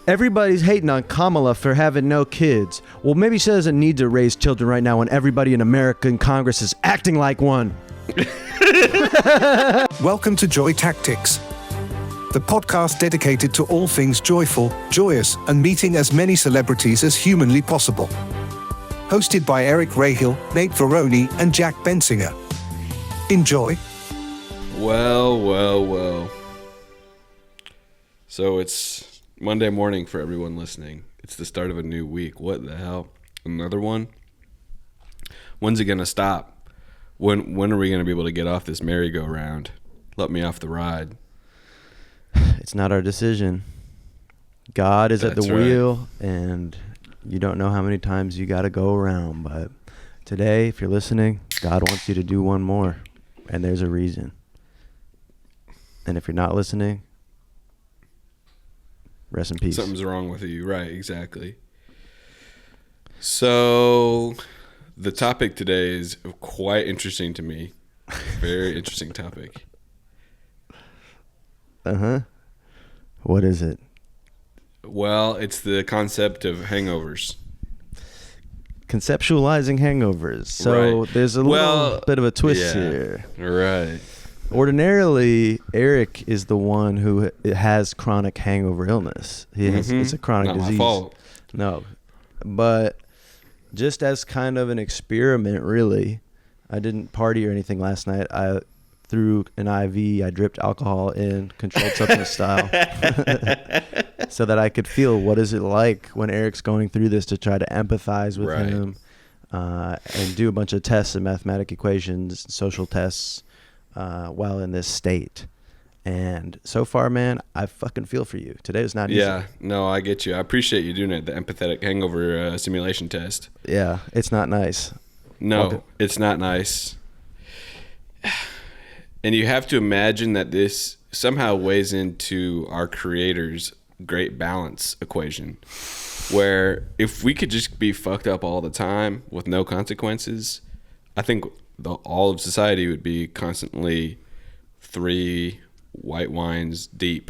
Everybody's hating on Kamala for having no kids. Well, maybe she doesn't need to raise children right now when everybody in America and Congress is acting like one. Welcome to Joy Tactics, the podcast dedicated to all things joyful, joyous, and meeting as many celebrities as humanly possible. Hosted by Eric Rahill, Nate Veroni, and Jack Bensinger. Enjoy. Well. So it's Monday morning for everyone listening. It's the start of a new week. What the hell? Another one? When's it going to stop? When are we going to be able to get off this merry-go-round? Let me off the ride. It's not our decision. God is at the wheel, right. And you don't know how many times you got to go around. But today, if you're listening, God wants you to do one more, and there's a reason. And if you're not listening, rest in peace. Something's wrong with you. Right, exactly. So the topic today is quite interesting to me. Very interesting topic. What is it? Well, it's the concept of hangovers. Conceptualizing hangovers. So Right. there's a little bit of a twist here. Right. Ordinarily, Eric is the one who has chronic hangover illness. It's a chronic Not disease. my fault. No. But just as kind of an experiment, really, I didn't party or anything last night. I threw an IV, I dripped alcohol in, controlled substance style, so that I could feel what is it like when Eric's going through this, to try to empathize with Right. him and do a bunch of tests and mathematic equations, social tests, while in this state. And so far, man, I fucking feel for you. Today was not easy. Yeah, no, I get you. I appreciate you doing it, the empathetic hangover simulation test. Yeah, it's not nice. No, it's not nice. And you have to imagine that this somehow weighs into our creator's great balance equation, where if we could just be fucked up all the time with no consequences, I think all of society would be constantly 3 white wines deep.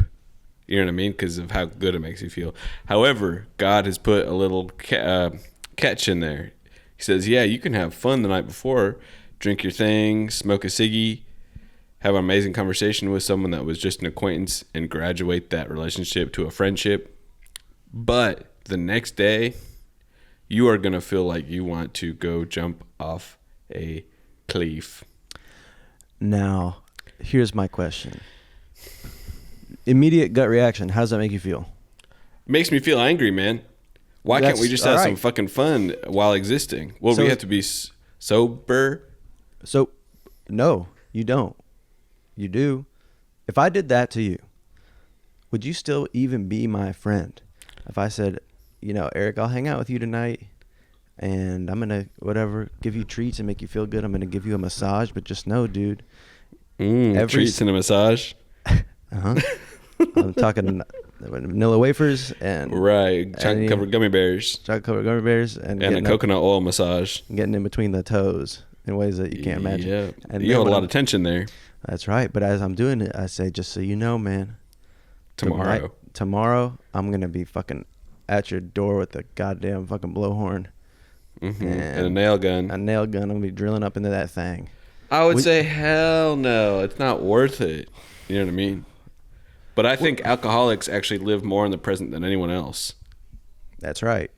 You know what I mean? Because of how good it makes you feel. However, God has put a little catch in there. He says, yeah, you can have fun the night before, drink your thing, smoke a ciggy, have an amazing conversation with someone that was just an acquaintance, and graduate that relationship to a friendship. But the next day, you are going to feel like you want to go jump off a cliff. Now, here's my question. Immediate gut reaction. How does that make you feel? Makes me feel angry, man. Why can't we just have some fucking fun while existing? Well, we have to be sober. So, no, you don't. You do. If I did that to you, would you still even be my friend? If I said, Eric, I'll hang out with you tonight, and I'm going to, give you treats and make you feel good. I'm going to give you a massage, but just know, dude. Treats and a massage? I'm talking vanilla wafers and chocolate covered gummy bears, and a coconut oil massage, getting in between the toes in ways that you can't imagine. Yeah, and you hold a lot of tension there. That's right. But as I'm doing it, I say, just so you know, man, tomorrow I'm gonna be fucking at your door with a goddamn fucking blowhorn and a nail gun. I'm gonna be drilling up into that thing. I would say, hell no, it's not worth it. You know what I mean? But I think alcoholics actually live more in the present than anyone else. That's right.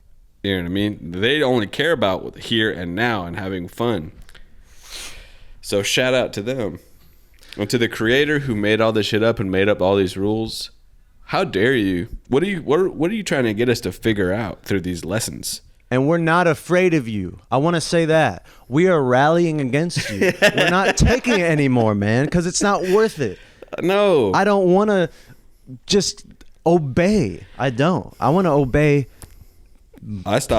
You know what I mean? They only care about here and now and having fun. So shout out to them. And to the creator who made all this shit up and made up all these rules. How dare you? What are you trying to get us to figure out through these lessons? And we're not afraid of you. I want to say that. We are rallying against you. We're not taking it anymore, man, because it's not worth it. No. I don't want to just obey. I don't. I want to obey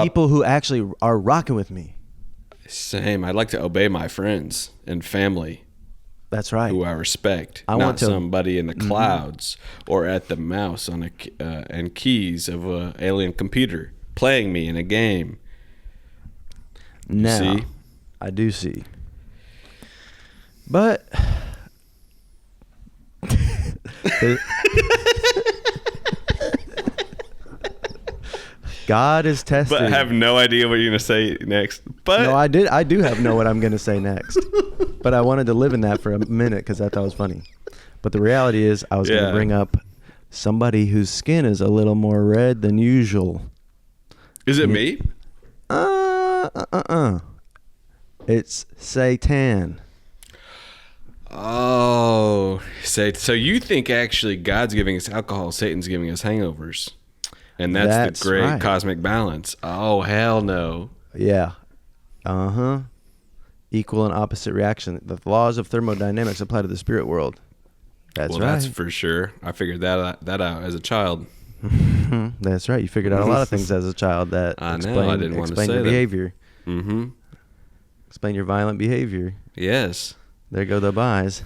people who actually are rocking with me. Same. I'd like to obey my friends and family. That's right. Who I respect. Not somebody in the clouds or at the mouse on and keys of an alien computer playing me in a game. Now, see? I do see. But God is testing. But I have no idea what you're gonna say next. But No, I do know what I'm gonna say next. But I wanted to live in that for a minute because I thought it was funny. But the reality is, I was gonna bring up somebody whose skin is a little more red than usual. Is it me? It's Satan. Oh, so you think actually God's giving us alcohol, Satan's giving us hangovers, and that's the great right. cosmic balance. Oh, hell no. Yeah. Equal and opposite reaction. The laws of thermodynamics apply to the spirit world. That's right. That's for sure. I figured that out as a child. That's right. You figured out a lot of things as a child that I didn't want to say your that. behavior. Mm-hmm. Explain your violent behavior. Yes. There go the buys.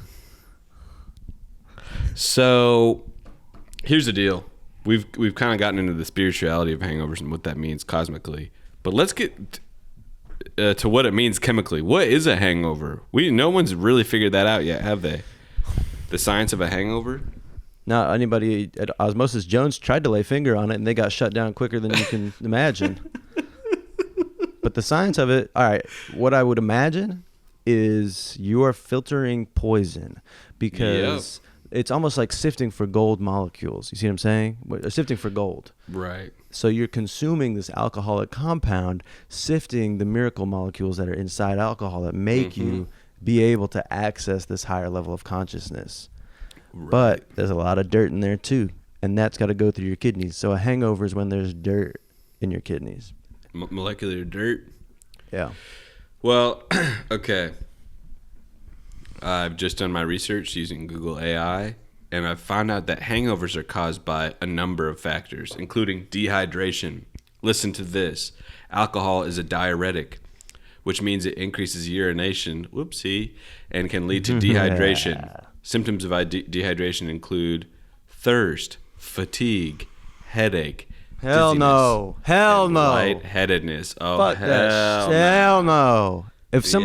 So here's the deal. We've kind of gotten into the spirituality of hangovers and what that means cosmically. But let's get to what it means chemically. What is a hangover? No one's really figured that out yet, have they? The science of a hangover? Not anybody at Osmosis Jones tried to lay finger on it, and they got shut down quicker than you can imagine. But the science of it, all right, what I would imagine is you are filtering poison because it's almost like sifting for gold molecules. You see what I'm saying? Sifting for gold. Right. So you're consuming this alcoholic compound, sifting the miracle molecules that are inside alcohol that make you be able to access this higher level of consciousness. Right. But there's a lot of dirt in there too, and that's got to go through your kidneys. So a hangover is when there's dirt in your kidneys. Molecular dirt? Yeah. Well, okay. I've just done my research using Google AI, and I've found out that hangovers are caused by a number of factors, including dehydration. Listen to this. Alcohol is a diuretic, which means it increases urination, and can lead to dehydration. Symptoms of dehydration include thirst, fatigue, headache, Hell no. Hell no. lightheadedness. Oh, Fuck that. Hell no. If some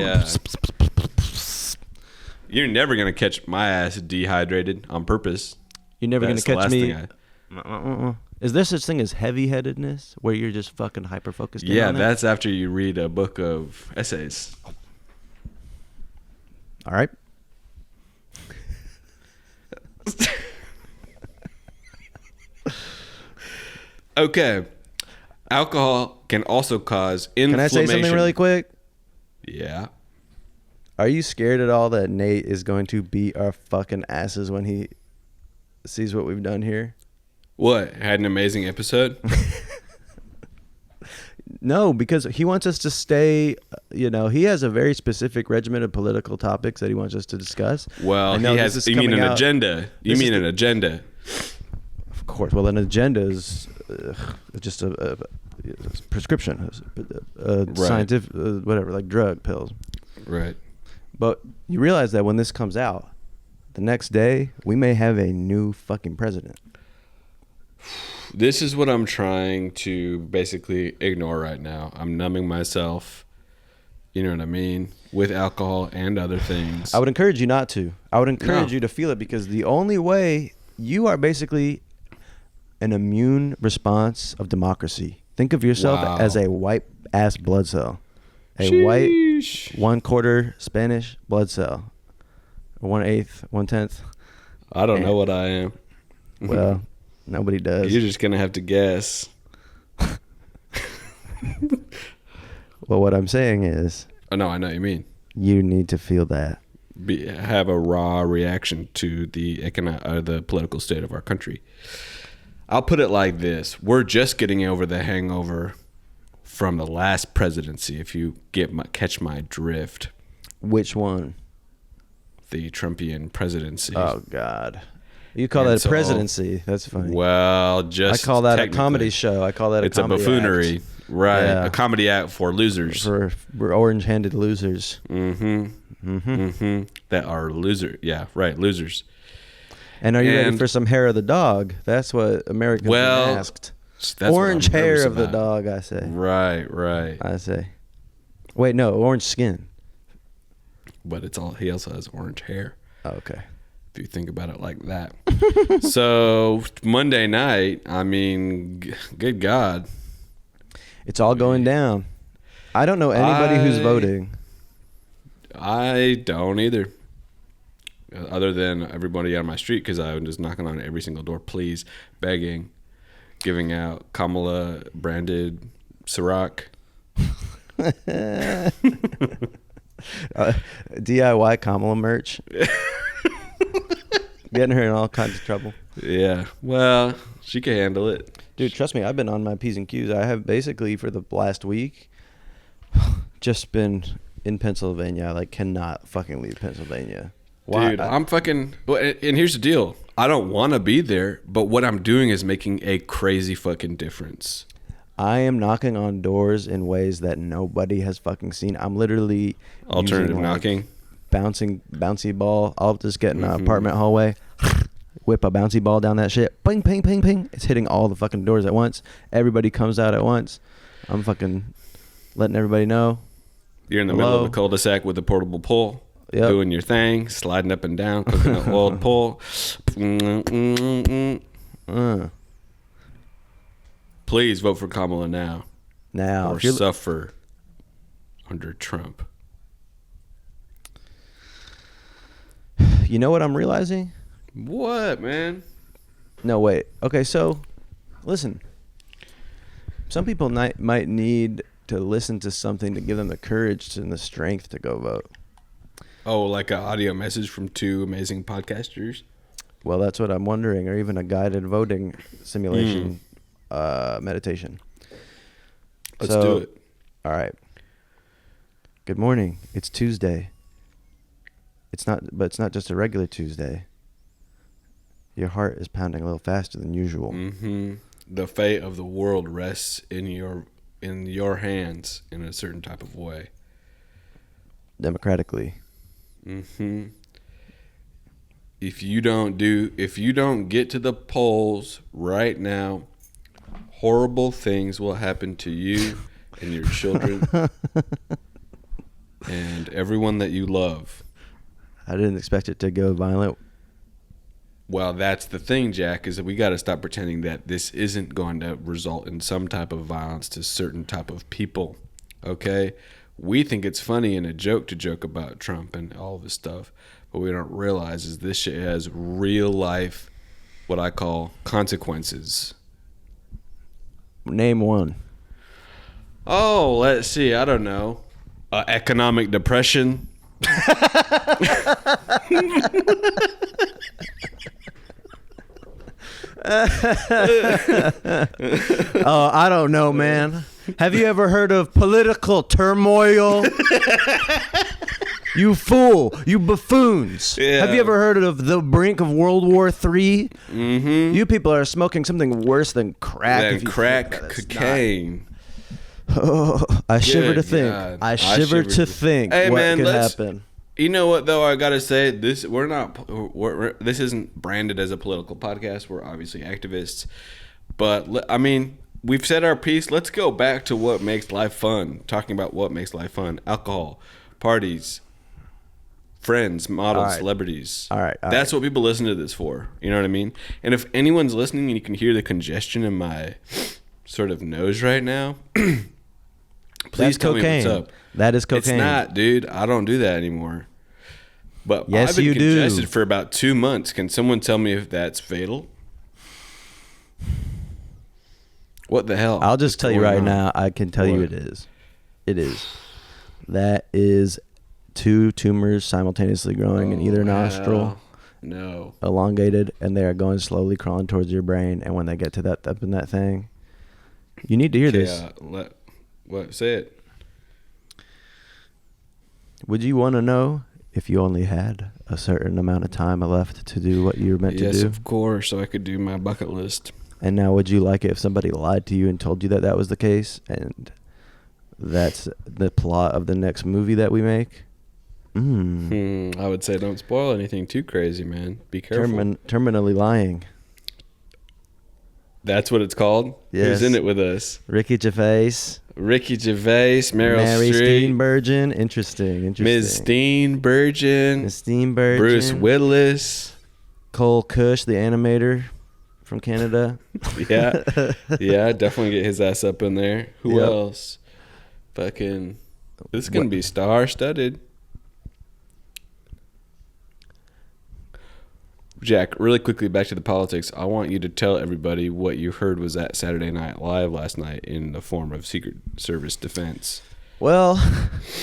You're never going to catch my ass dehydrated on purpose. You're never going to catch me. Is there such thing as heavy-headedness where you're just fucking hyper-focused? Yeah, that's after you read a book of essays. All right. Okay. Alcohol can also cause inflammation. Can I say something really quick? Yeah. Are you scared at all that Nate is going to beat our fucking asses when he sees what we've done here? What? Had an amazing episode? No, because he wants us to stay, he has a very specific regimen of political topics that he wants us to discuss. Well, he has, you mean an agenda. You mean an agenda. Of course. Well, an agenda is just a prescription, scientific, whatever, like drug pills. Right. But you realize that when this comes out, the next day, we may have a new fucking president. This is what I'm trying to basically ignore right now. I'm numbing myself, you know what I mean, with alcohol and other things. I would encourage you not to. I would encourage you to feel it, because the only way, you are basically an immune response of democracy. Think of yourself as a white ass blood cell. A white 1/4 Spanish blood cell. 1/8, 1/10. I don't know what I am. Well, nobody does. You're just going to have to guess. Well, what I'm saying is... Oh, no, I know what you mean. You need to feel that. Have a raw reaction to the political state of our country. I'll put it like this. We're just getting over the hangover from the last presidency, if you catch my drift. Which one? The Trumpian presidency. Oh, God. You call that a presidency. That's funny. Well, I call that a comedy show. I call that a comedy It's a buffoonery. Act. Right. Yeah. A comedy act for losers. For orange-handed losers. That are loser. Yeah, right. Losers. And are you ready for some hair of the dog? That's what Americans asked. Orange hair of the dog, I say. Right. I say. Wait, no, orange skin. But he also has orange hair. Oh, okay. If you think about it like that. So Monday night, I mean, good God. It's all going down. I don't know anybody who's voting. I don't either. Other than everybody on my street, because I'm just knocking on every single door, please, begging, giving out Kamala branded Ciroc. DIY Kamala merch. Getting her in all kinds of trouble. Yeah. Well, she can handle it. Dude, trust me, I've been on my P's and Q's. I have basically for the last week just been in Pennsylvania. I cannot fucking leave Pennsylvania. Why? Dude, I'm fucking... Well, and here's the deal. I don't want to be there, but what I'm doing is making a crazy fucking difference. I am knocking on doors in ways that nobody has fucking seen. I'm literally Alternative using, knocking. Bouncy ball. I'll just get in an apartment hallway, whip a bouncy ball down that shit. Ping, ping, ping, ping. It's hitting all the fucking doors at once. Everybody comes out at once. I'm fucking letting everybody know. You're in the middle of a cul-de-sac with a portable pole. Yep. Doing your thing, sliding up and down, coconut oiled pole. Please vote for Kamala now. Or suffer under Trump. You know what I'm realizing? What, man? No, wait. Okay, so listen. Some people might need to listen to something to give them the courage and the strength to go vote. Oh, like an audio message from two amazing podcasters? Well, that's what I'm wondering, or even a guided voting simulation meditation. Let's do it. All right. Good morning. It's Tuesday. It's not just a regular Tuesday. Your heart is pounding a little faster than usual. Mm-hmm. The fate of the world rests in your hands in a certain type of way. Democratically. Mm-hmm. If you don't get to the polls right now, horrible things will happen to you and your children and everyone that you love. I didn't expect it to go violent. Well, that's the thing, Jack, is that we got to stop pretending that this isn't going to result in some type of violence to certain type of people. Okay? We think it's funny and a joke to joke about Trump and all this stuff, but we don't realize is this shit has real life, what I call consequences. Name one. Oh, let's see. I don't know. Economic depression. Oh, I don't know, man. Have you ever heard of political turmoil? You fool. You buffoons. Yeah. Have you ever heard of the brink of World War III? Mm-hmm. You people are smoking something worse than crack. Than crack cocaine. Oh, I shiver to think. God. I shiver to think hey, what man, could happen. You know what though? I gotta say this. This isn't branded as a political podcast. We're obviously activists, but I mean, we've said our piece. Let's go back to what makes life fun. Talking about what makes life fun: alcohol, parties, friends, models, celebrities. All right. That's what people listen to this for. You know what I mean? And if anyone's listening and you can hear the congestion in my sort of nose right now, please tell me what's up. That is cocaine. It's not, dude. I don't do that anymore. But yes, I've been you congested do. for about 2 months. Can someone tell me if that's fatal? What the hell? I'll just tell you right now. I can tell you What? it is. It is. That is 2 tumors simultaneously growing in either nostril. No. Elongated, and they are going slowly crawling towards your brain. And when they get to that up in that thing, you need to hear this. What? Say it. Would you want to know if you only had a certain amount of time left to do what you were meant to do? Yes, of course, so I could do my bucket list. And now would you like it if somebody lied to you and told you that that was the case and that's the plot of the next movie that we make? I would say don't spoil anything too crazy, man. Be careful. Terminally lying. That's what it's called? Yes. Who's in it with us? Ricky Gervais. Ricky Gervais, Meryl Mary Streep. Steenburgen. Interesting. Ms. Steenburgen. Ms. Steenburgen. Bruce Willis. Cole Cush, the animator. from Canada. Yeah. Yeah, definitely get his ass up in there. Who Yep. else? Fucking, this is going to be star-studded. Jack, really quickly back to the politics. I want you to tell everybody what you heard was at Saturday Night Live last night in the form of Secret Service defense. Well,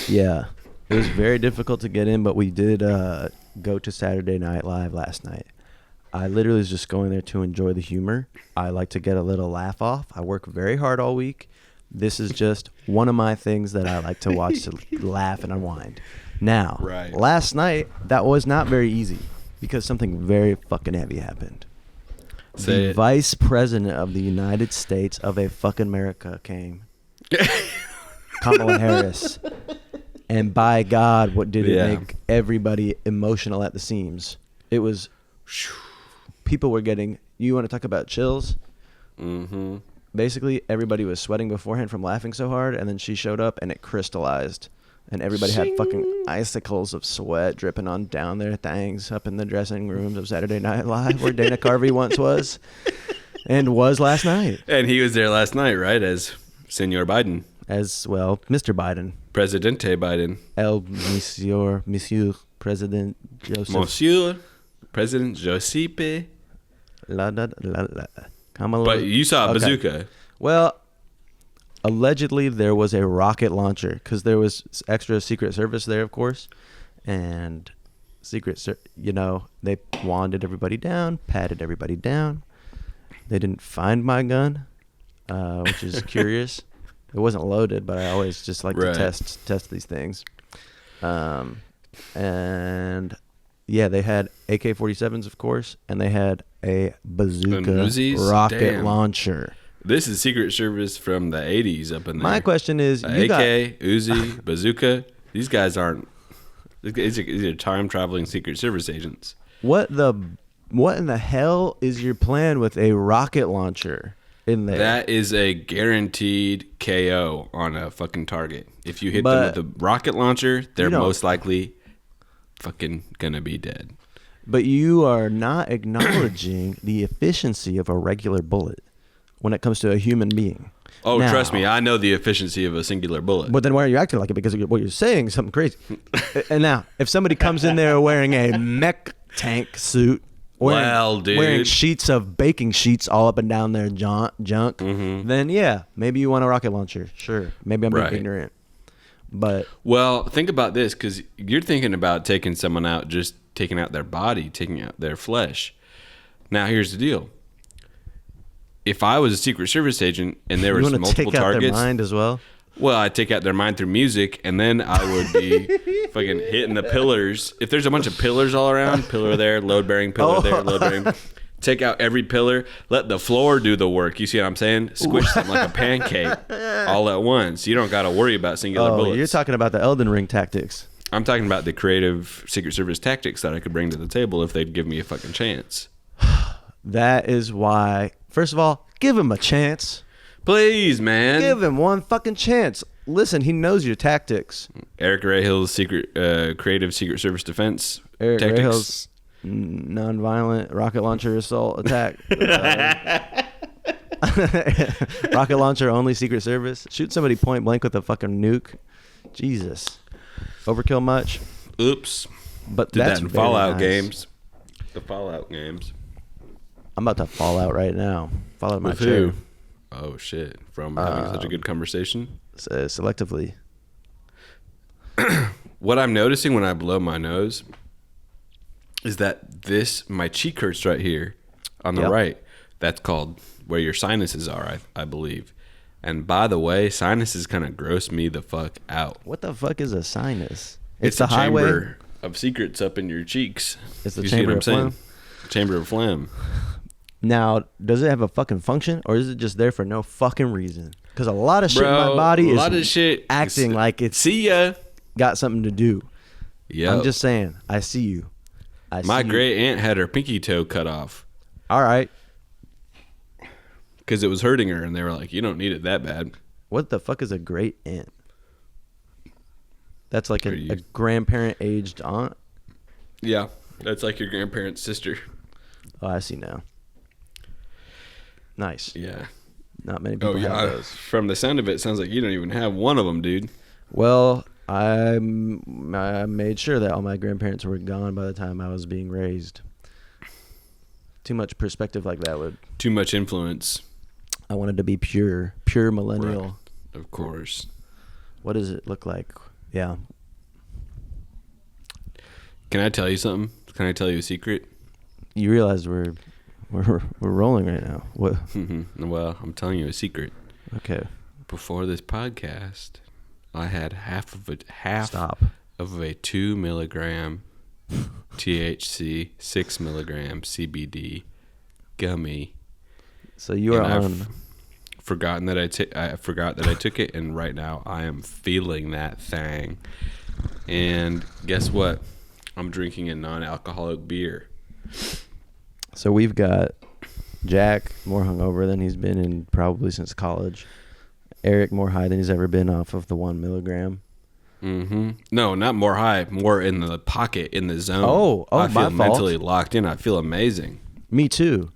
yeah, it was very difficult to get in, but we did go to Saturday Night Live last night. I literally was just going there to enjoy the humor. I like to get a little laugh off. I work very hard all week. This is just one of my things that I like to watch to laugh and unwind. Now, last night, that was not very easy because something very fucking heavy happened. The Vice President of the United States of a fucking America came. Kamala Harris. And by God, what did it make everybody emotional at the seams? It was, people were getting, you want to talk about chills? Mm-hmm. Basically, everybody was sweating beforehand from laughing so hard, and then she showed up, and it crystallized. And everybody had fucking icicles of sweat dripping on down their things up in the dressing rooms of Saturday Night Live, where Dana Carvey once was, and was last night. And he was there last night, right, as Senor Biden. As well, Mr. Biden. Presidente Biden. Monsieur President Joseph. Monsieur President Giuseppe. Kamala. But you saw a bazooka. Well, allegedly there was a rocket launcher because there was extra Secret Service there, of course, and they wanded everybody down, patted everybody down. They didn't find my gun, which is curious. It wasn't loaded, but I always just like to test these things. And yeah, they had AK-47s, of course, and they had a bazooka rocket launcher. This is Secret Service from the 80s up in there. My question is, AK, Uzi, bazooka. These guys aren't. These are time-traveling Secret Service agents. What in the hell is your plan with a rocket launcher in there? That is a guaranteed KO on a fucking target. If you hit them with a rocket launcher, they're most likely fucking gonna be dead. But you are not acknowledging the efficiency of a regular bullet when it comes to a human being. Oh, now, trust me, I know the efficiency of a singular bullet. But then why are you acting like it? Because what you're saying is something crazy. And now, if somebody comes in there wearing a mech tank suit, wearing sheets of baking sheets all up and down their junk, then yeah, maybe you want a rocket launcher. Sure, maybe I'm being ignorant. But well, think about this, because you're thinking about taking someone out, just taking out their body, taking out their flesh. Now, here's the deal. If I was a Secret Service agent and there was multiple take out targets, their mind as well. Well, I'd take out their mind through music, and then I would be fucking hitting the pillars. If there's a bunch of pillars all around, pillar there, load-bearing, pillar there, load-bearing, take out every pillar, let the floor do the work. You see what I'm saying? Squish them like a pancake all at once. You don't got to worry about singular bullets. You're talking about the Elden Ring tactics. I'm talking about the creative Secret Service tactics that I could bring to the table if they'd give me a fucking chance. That is why, first of all, give him a chance. Please, man. Give him one fucking chance. Listen, he knows your tactics. Eric Rahill's creative Secret Service defense Eric tactics. Rahill's non-violent rocket launcher assault attack. Rocket launcher only Secret Service. Shoot somebody point blank with a fucking nuke. Jesus. Overkill much? Oops. But did that's that in Fallout nice. games. The Fallout games. I'm about to fall out right now. Fall out of my With chair. who? Oh shit! From having such a good conversation. Selectively. What I'm noticing when I blow my nose is that my cheek hurts right here on the right. That's called where your sinuses are, I believe. And by the way, sinuses kind of gross me the fuck out. What the fuck is a sinus? It's the a highway chamber of secrets up in your cheeks. It's the You chamber see what I'm of saying? phlegm. Chamber of phlegm. Now, does it have a fucking function, or is it just there for no fucking reason? Because a lot of shit in my body is acting like it's see ya. got something to do. Yeah, I'm just saying. I see you. My great aunt had her pinky toe cut off. All right. Because it was hurting her, and they were like, "You don't need it that bad." What the fuck is a great aunt? That's like a grandparent-aged aunt? Yeah, that's like your grandparent's sister. Oh, I see now. Nice. Yeah. Not many people have those. From the sound of it, sounds like you don't even have one of them, dude. Well, I made sure that all my grandparents were gone by the time I was being raised. Too much perspective like that would... Too much influence. I wanted to be pure millennial. Right. Of course. What does it look like? Yeah. Can I tell you something? Can I tell you a secret? You realize we're rolling right now. What? Well, I'm telling you a secret. Okay. Before this podcast, I had half of a 2 milligram THC, 6 milligram CBD gummy. So you are on. Forgotten that I forgot that I took it, and right now I am feeling that thing. And guess what? I'm drinking a non-alcoholic beer. So we've got Jack more hungover than he's been in probably since college. Eric more high than he's ever been off of the 1 milligram. Mm-hmm. No, not more high, more in the pocket, in the zone. Oh, I feel my mentally fault. locked in. I feel amazing. Me too.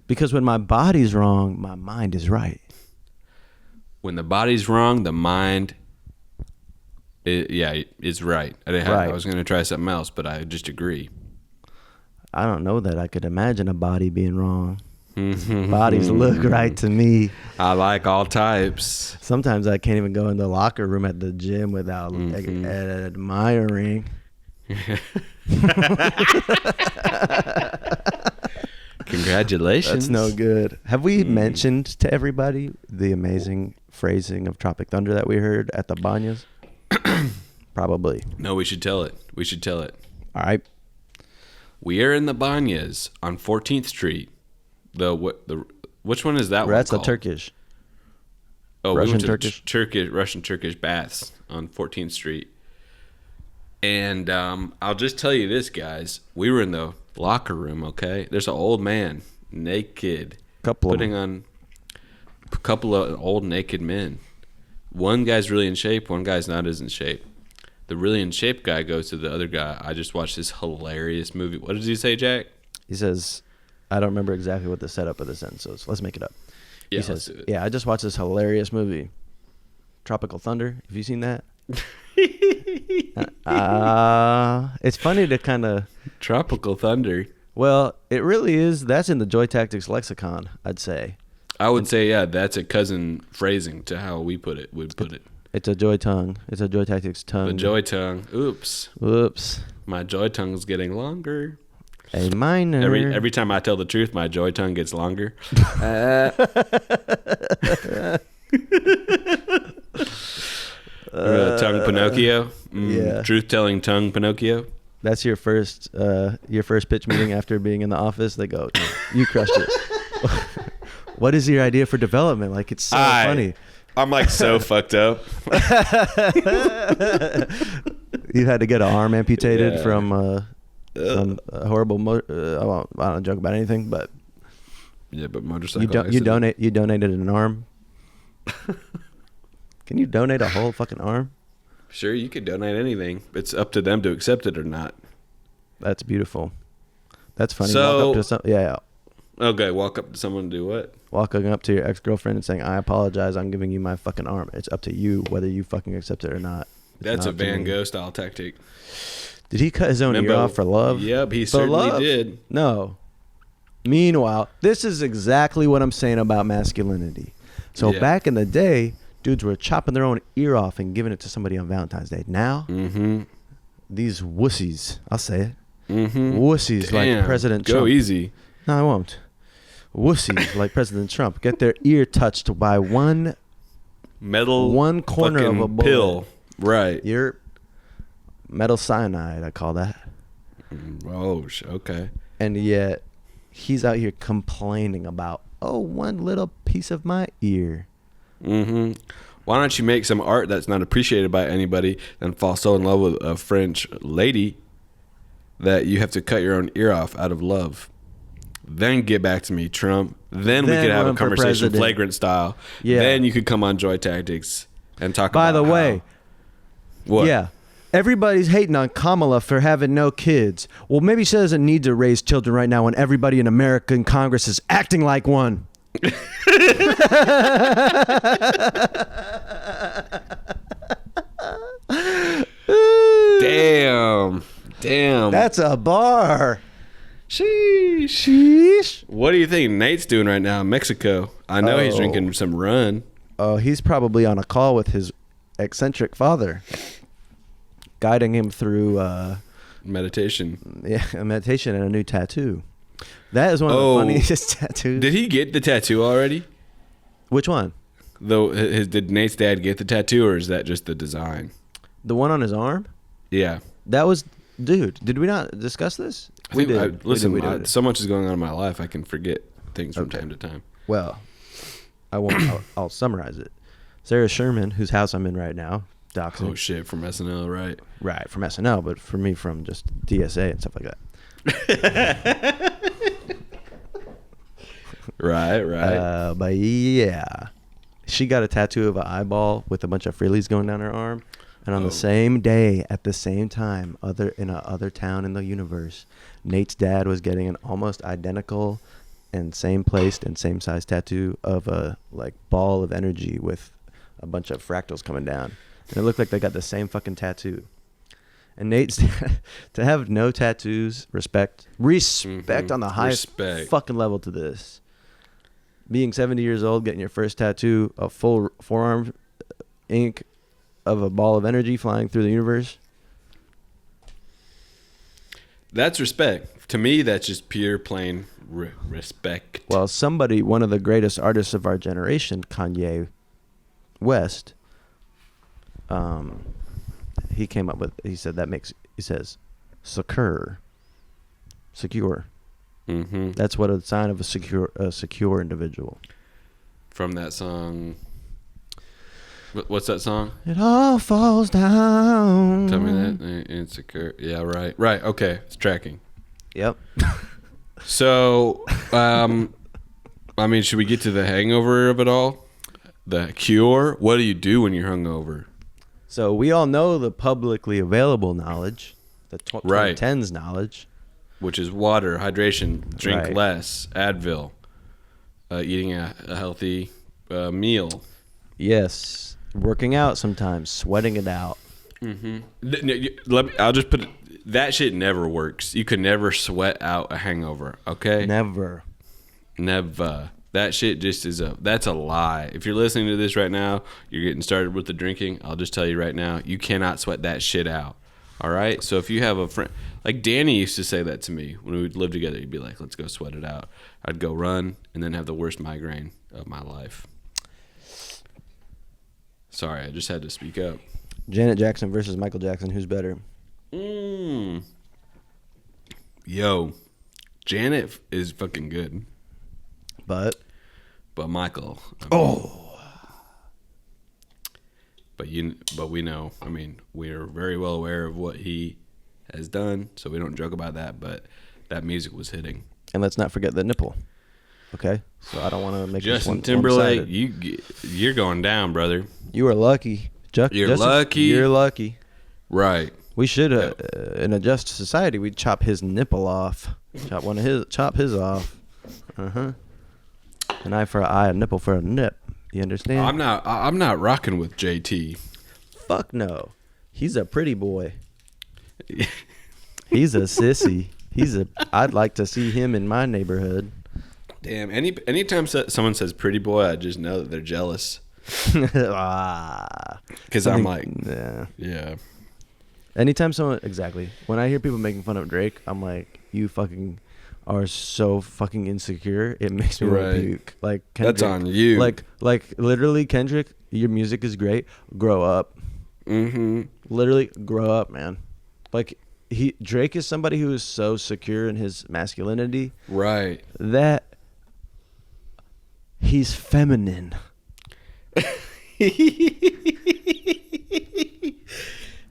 Because when my body's wrong, my mind is right. When the body's wrong, the mind is right. I was going to try something else, but I just agree. I don't know that I could imagine a body being wrong. Bodies look right to me. I like all types. Sometimes I can't even go in the locker room at the gym without admiring. Congratulations. That's no good. Have we mentioned to everybody the amazing phrasing of Tropic Thunder that we heard at the Banyas? Probably. No, we should tell it. All right. We are in the Banyas on 14th Street. Which one is that one That's called? the Turkish. Oh, Russian we went to Turkish. Russian-Turkish baths on 14th Street. And I'll just tell you this, guys. We were in the locker room, okay? There's an old man, naked, putting on a couple of old naked men. One guy's really in shape, one guy's not as in shape. The really in shape guy goes to the other guy. I just watched this hilarious movie. What does he say, Jack? He says, I don't remember exactly what the setup of the sentence is. Let's make it up. Yeah, he says, let's do it. yeah, I just watched this hilarious movie, Tropical Thunder. Have you seen that? It's funny to kind of... Tropical Thunder. Well, it really is. That's in the Joy Tactics lexicon, I'd say. I would say, yeah, that's a cousin phrasing to how we put it. It's a Joy tongue. It's a Joy Tactics tongue. The Joy tongue. Oops. Whoops. My Joy tongue's getting longer. A minor. Every time I tell the truth, my Joy tongue gets longer. Tongue Pinocchio. Yeah. Truth-telling tongue Pinocchio. That's your first pitch meeting after being in the office. They go, you crushed it. What is your idea for development? Like, it's so funny. I'm like so fucked up. You had to get an arm amputated Yeah. from some horrible. I don't joke about anything, but Yeah, but motorcycle. you donated an arm. Can you donate a whole fucking arm? Sure, you could donate anything. It's up to them to accept it or not. That's beautiful. That's funny. So- Walk up to yeah. Okay, walk up to someone and do what? Walking up to your ex-girlfriend and saying, I apologize, I'm giving you my fucking arm. It's up to you whether you fucking accept it or not. It's That's not a up to Van me. Gogh style tactic. Did he cut his own ear off for love? Yep, he For certainly love? did. No. Meanwhile, this is exactly what I'm saying about masculinity. So Yeah. back in the day, dudes were chopping their own ear off and giving it to somebody on Valentine's Day. Now, these wussies, I'll say it, wussies like President Trump. Go easy. No, I won't. Wussies like President Trump get their ear touched by one corner of fucking a bullet. pill. Right. Your metal cyanide, I call that. Oh, okay. And yet, he's out here complaining about, one little piece of my ear. Why don't you make some art that's not appreciated by anybody and fall so in love with a French lady that you have to cut your own ear off out of love? Then get back to me, Trump. Then we Then could have a run for conversation president. flagrant style. Yeah. Then you could come on Joy Tactics and talk By about the way, what? yeah, everybody's hating on Kamala for having no kids. Well, maybe she doesn't need to raise children right now when everybody in America and Congress is acting like one. Damn. That's a bar. Sheesh. What do you think Nate's doing right now in Mexico? I know he's drinking some rum. Oh, he's probably on a call with his eccentric father, guiding him through meditation. Yeah, a meditation and a new tattoo. That is one of the funniest tattoos. Did he get the tattoo already? Which one? Did Nate's dad get the tattoo, or is that just the design? The one on his arm? Yeah. That was, dude. Did we not discuss this? We did. Listen, so much is going on in my life, I can forget things from time to time. Well, I won't. I'll summarize it. Sarah Sherman, whose house I'm in right now, doxing. Oh shit, from SNL, right? Right, from SNL, but for me, from just DSA and stuff like that. Right. But yeah, she got a tattoo of an eyeball with a bunch of frillies going down her arm. And on the same day, at the same time, in a other town in the universe, Nate's dad was getting an almost identical and same placed and same size tattoo of a like ball of energy with a bunch of fractals coming down. And it looked like they got the same fucking tattoo. And Nate's to have no tattoos, respect on the highest fucking level to this. Being 70 years old, getting your first tattoo, a full forearm ink of a ball of energy flying through the universe. That's respect. To me, that's just pure, plain respect. Well, one of the greatest artists of our generation, Kanye West, he came up with, he says, secure. Mm-hmm. That's what a sign of a secure individual. From that song... What's that song? It all falls down. Tell me that. Insecure. Yeah, right. Right. Okay. It's tracking. Yep. So, I mean, should we get to the hangover of it all? The cure? What do you do when you're hungover? So we all know the publicly available knowledge, the 2010s knowledge. Which is water, hydration, drink Right. less, Advil, eating a healthy meal. Yes. Working out sometimes, sweating it out. Mm-hmm. I'll just put it, that shit never works. You could never sweat out a hangover, okay? Never. That shit just that's a lie. If you're listening to this right now, you're getting started with the drinking, I'll just tell you right now, you cannot sweat that shit out. All right? So if you have a friend, like Danny used to say that to me when we would live together. He'd be like, let's go sweat it out. I'd go run and then have the worst migraine of my life. Sorry, I just had to speak up. Janet Jackson versus Michael Jackson. Who's better? Yo, Janet is fucking good. But Michael. But we know. I mean, we're very well aware of what he has done, so we don't joke about that. But that music was hitting. And let's not forget the nipple. Okay, so I don't want to make Justin this Timberlake. one-sided. You're going down, brother. You are lucky. You're lucky. You're lucky. Right. We should, in a just society, we'd chop his nipple off. Chop his off. An eye for an eye, a nipple for a nip. You understand? I'm not rocking with JT. Fuck no. He's a pretty boy. He's a sissy. I'd like to see him in my neighborhood. Damn. Anytime someone says pretty boy, I just know that they're jealous. Because I'm like, yeah. Anytime exactly. When I hear people making fun of Drake, I'm like, you fucking are so fucking insecure. It makes me want to puke. Like, Kendrick, that's on you. Like literally, Kendrick, your music is great. Grow up. Mm-hmm. Literally, grow up, man. Like, Drake is somebody who is so secure in his masculinity. Right. That he's feminine.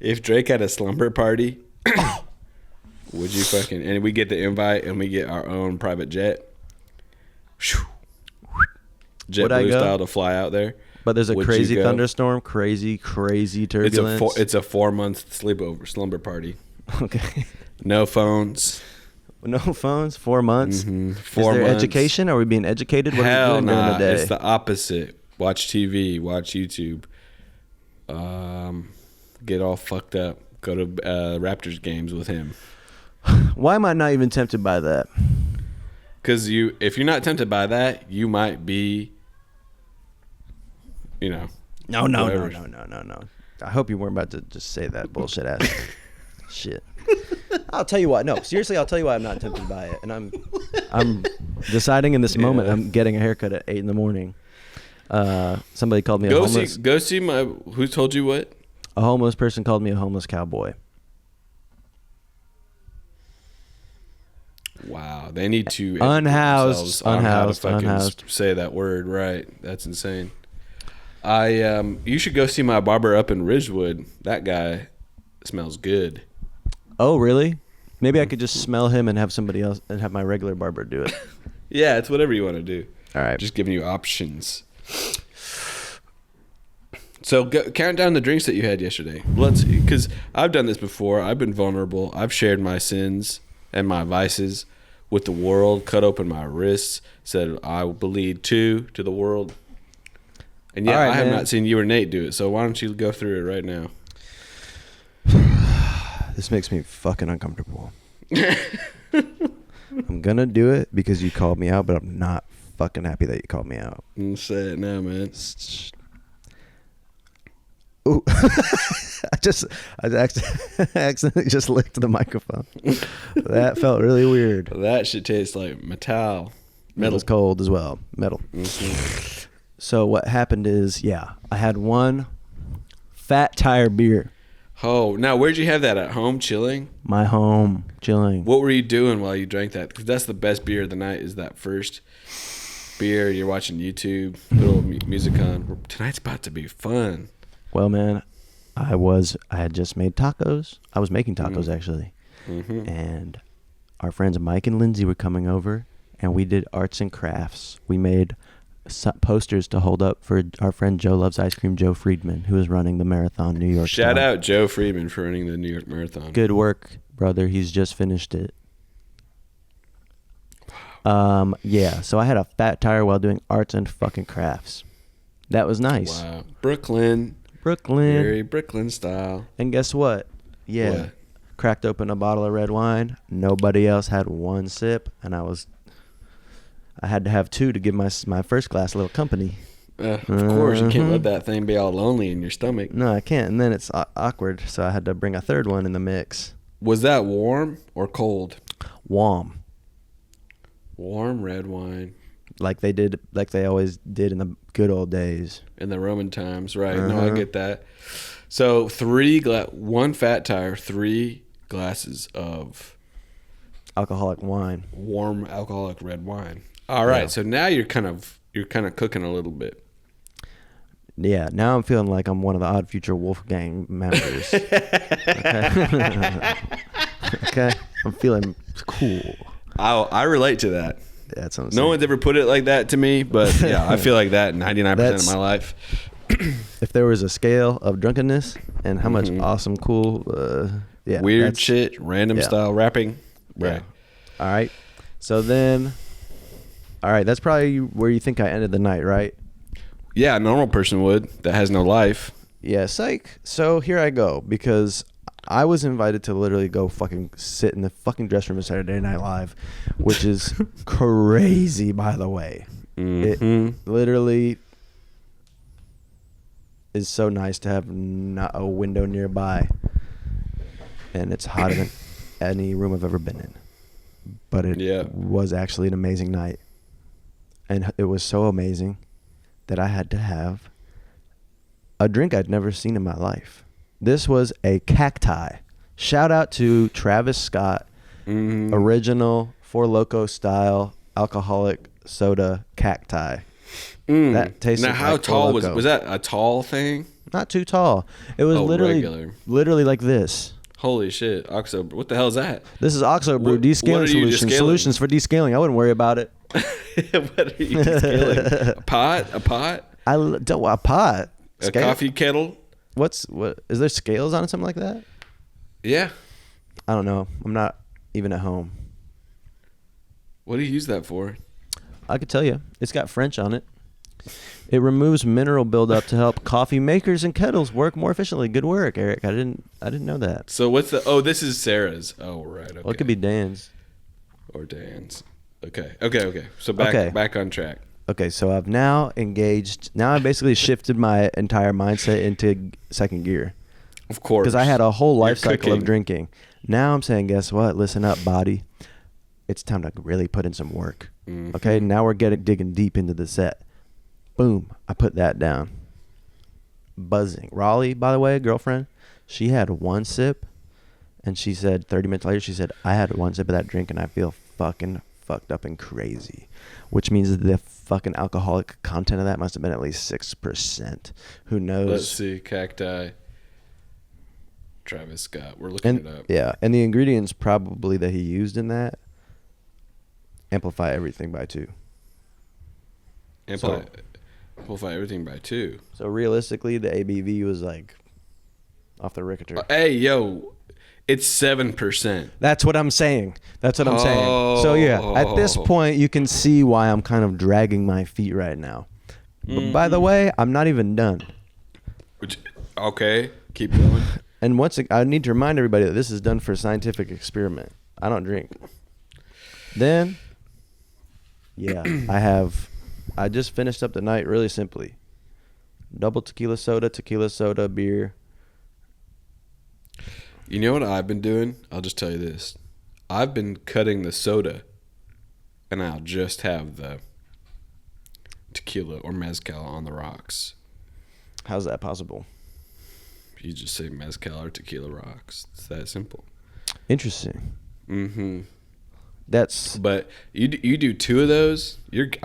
If Drake had a slumber party, would you fucking, and we get the invite and we get our own private jet, JetBlue style, to fly out there? But there's a crazy thunderstorm, crazy turbulence. It's a 4-month slumber party. Okay. No phones. No phones. 4 months. 4 Is there months. education? Are we being educated? What are Hell we doing during nah. the day? It's the opposite. Watch TV. Watch YouTube. Get all fucked up. Go to Raptors games with him. Why am I not even tempted by that? Because if you're not tempted by that, you might be, No. whatever. I hope you weren't about to just say that bullshit ass shit. I'll tell you why. No, seriously, I'll tell you why I'm not tempted by it. And I'm deciding in this moment I'm getting a haircut at 8 a.m. Somebody called me a homeless. Go see my. Who told you what? A homeless person called me a homeless cowboy. Wow, they need to Unhoused, educate themselves on how to fucking unhoused. say that word right. That's insane. You should go see my barber up in Ridgewood. That guy smells good. Oh, really? Maybe I could just smell him and have somebody else and have my regular barber do it. Yeah, it's whatever you want to do. All right. Just giving you options. So count down the drinks that you had yesterday. Because I've done this before. I've been vulnerable. I've shared my sins and my vices with the world. Cut open my wrists. Said I will bleed to the world. And yeah, All right, I have man. not seen you or Nate do it. So why don't you go through it right now? This makes me fucking uncomfortable. I'm gonna do it because you called me out, but I'm not fucking happy that you called me out. Say it now, man. Ooh. I accidentally just licked the microphone. That felt really weird. That shit tastes like metal. Metal's cold as well. Metal. Mm-hmm. So what happened is, I had one Fat Tire beer. Oh, now where'd you have that? At home, chilling? My home, chilling. What were you doing while you drank that? Because that's the best beer of the night. Is that first beer? You're watching YouTube, little music on. Tonight's about to be fun. Well, man, I had just made tacos. I was making tacos actually, and our friends Mike and Lindsay were coming over, and we did arts and crafts. We made posters to hold up for our friend Joe Loves Ice Cream, Joe Friedman, who is running the marathon New York. Shout out Joe Friedman for running the New York Marathon. Good work, brother. He's just finished it. So I had a fat tire while doing arts and fucking crafts. That was nice. Wow. Brooklyn. Very Brooklyn style. And guess what? Yeah. What? Cracked open a bottle of red wine. Nobody else had one sip, and I had to have two to give my first glass a little company. Of course, you can't let that thing be all lonely in your stomach. No, I can't. And then it's awkward, so I had to bring a third one in the mix. Was that warm or cold? Warm. Warm red wine. Like they always did in the good old days. In the Roman times, right. No, I get that. So 1 Fat Tire, 3 glasses of Alcoholic wine. warm alcoholic red wine. All right, so now you're kind of cooking a little bit. Yeah, now I'm feeling like I'm one of the Odd Future Wolfgang members. Okay? I'm feeling cool. I relate to that. That's what I'm No saying. one's ever put it like that to me, but yeah, I feel like that 99% of my life. If there was a scale of drunkenness and how much awesome, cool, Weird that's- shit, random yeah. style rapping. Yeah. Right. All right. So then, that's probably where you think I ended the night, right? Yeah, a normal person would that has no life. Yeah, psych. So here I go, because I was invited to literally go fucking sit in the fucking dressing room of Saturday Night Live, which is crazy, by the way. It literally is so nice to have not a window nearby, and it's hotter than any room I've ever been in. But it was actually an amazing night, and it was so amazing that I had to have a drink I'd never seen in my life. This was a cacti. Shout out to Travis Scott, original Four Loko style alcoholic soda cacti. That tasted Now, how like tall Four Loko. was that? A tall thing? Not too tall. It was Regular. literally like this. Holy shit! Oxo, what the hell is that? This is Oxo Brew What descaling are you solutions. descaling? Solutions for descaling. I wouldn't worry about it. What are you descaling? A pot? A pot? A pot. A Scale? coffee kettle? What is there scales on it, something like that? Yeah. I don't know. I'm not even at home. What do you use that for? I could tell you. It's got French on it. It removes mineral buildup to help coffee makers and kettles work more efficiently. Good work, Eric. I didn't know that. So what's the? Oh, this is Sarah's. Oh, right. Okay. Well, it could be Dan's. Or Dan's. Okay. So back on track. Okay, so I've now engaged. Now I basically shifted my entire mindset into second gear. Of course. Because I had a whole life cycle cooking. of drinking. Now I'm saying, guess what? Listen up, body. It's time to really put in some work. Mm-hmm. Okay, now we're digging deep into the set. Boom, I put that down. Buzzing. Raleigh, by the way, girlfriend, she had one sip, and she said 30 minutes later, she said, I had one sip of that drink, and I feel fucking fucked up and crazy. Which means that the fucking alcoholic content of that must have been at least 6%. Who knows? Let's see. Cacti. Travis Scott. We're looking it up. Yeah, and the ingredients probably that he used in that amplify everything by 2. Amplify everything by 2. So realistically, the ABV was like off the Richter. Hey, yo, it's 7%. That's what I'm saying. saying. So yeah, at this point, you can see why I'm kind of dragging my feet right now. But by the way, I'm not even done. Okay, keep going. And I need to remind everybody that this is done for a scientific experiment. I don't drink. Then, yeah, I just finished up the night really simply. Double tequila soda, beer. You know what I've been doing? I'll just tell you this. I've been cutting the soda, and I'll just have the tequila or mezcal on the rocks. How's that possible? You just say mezcal or tequila rocks. It's that simple. Interesting. Mm-hmm. But you do 2 of those, you're good.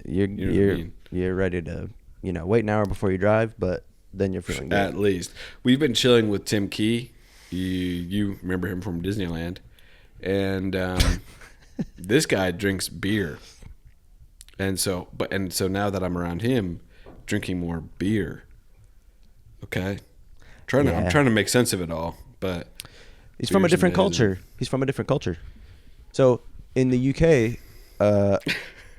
You're ready to, wait an hour before you drive, but then you're feeling good. At least. We've been chilling with Tim Key. You remember him from Disneyland. And this guy drinks beer. And so now that I'm around him, drinking more beer. Okay? I'm trying to make sense of it all, but he's from a different culture. So in the UK,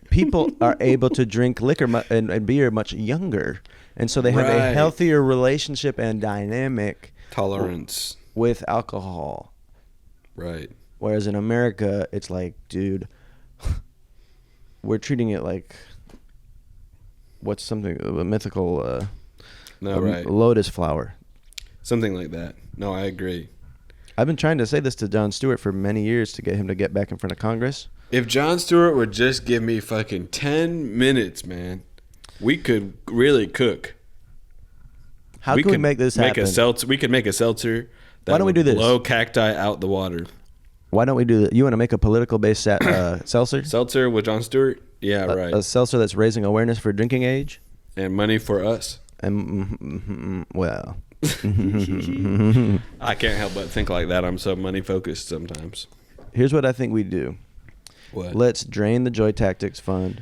people are able to drink liquor and beer much younger, and so they have a healthier relationship and dynamic tolerance with alcohol. Right. Whereas in America, it's like, dude, we're treating it like what's something a mythical lotus flower. Something like that. No, I agree. I've been trying to say this to Jon Stewart for many years to get him to get back in front of Congress. If Jon Stewart would just give me fucking 10 minutes, man, we could really cook. How can we make this happen? We could make a seltzer that Why don't we do this? Blow cacti out the water. Why don't we do that? You want to make a political-based seltzer? Seltzer with Jon Stewart? Yeah, right. A seltzer that's raising awareness for drinking age? And money for us. And, well... I can't help but think like that. I'm so money focused sometimes. Here's what I think we do. What? Let's drain the Joy Tactics Fund.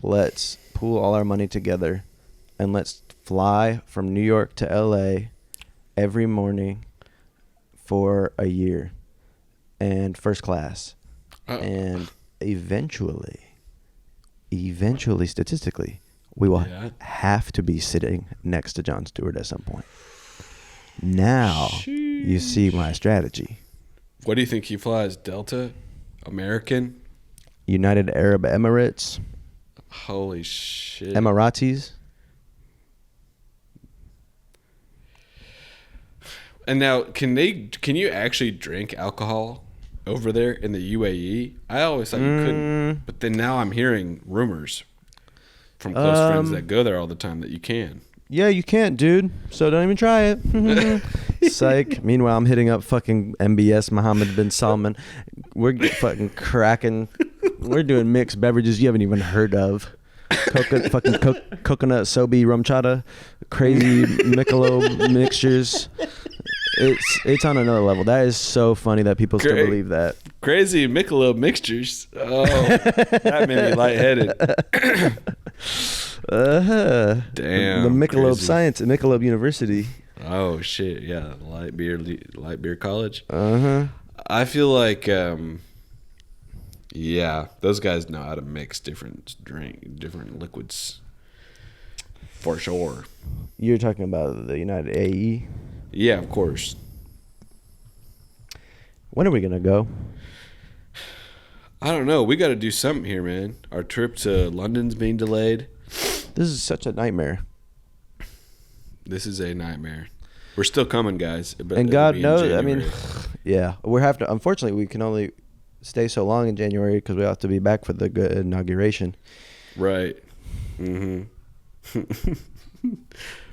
Let's pool all our money together, and let's fly from New York to LA every morning for a year, and first class, and eventually, statistically, we will have to be sitting next to Jon Stewart at some point. Now, you see my strategy. What do you think he flies? Delta? American? United Arab Emirates? Holy shit. Emiratis? And now, can you actually drink alcohol over there in the UAE? I always thought you couldn't. But then now I'm hearing rumors from close friends that go there all the time that you can. Yeah, you can't, dude. So don't even try it. Psych. Meanwhile, I'm hitting up fucking MBS Mohammed bin Salman. We're fucking cracking. We're doing mixed beverages you haven't even heard of. Coconut sobe rum chata, crazy Michelob mixtures. It's on another level. That is so funny that people still believe that. Crazy Michelob mixtures. Oh, that made me lightheaded. Damn. The Michelob crazy. Science at Michelob University. Oh shit! Yeah, light beer college. Uh huh. I feel like Yeah, those guys know how to mix different liquids. For sure. You're talking about the United AE? Yeah, of course. When are we going to go? I don't know. We got to do something here, man. Our trip to London's being delayed. This is such a nightmare. This is a nightmare. We're still coming, guys. And God knows, I mean, yeah. Unfortunately, we can only stay so long in January because we have to be back for the good inauguration. Right. Mm-hmm.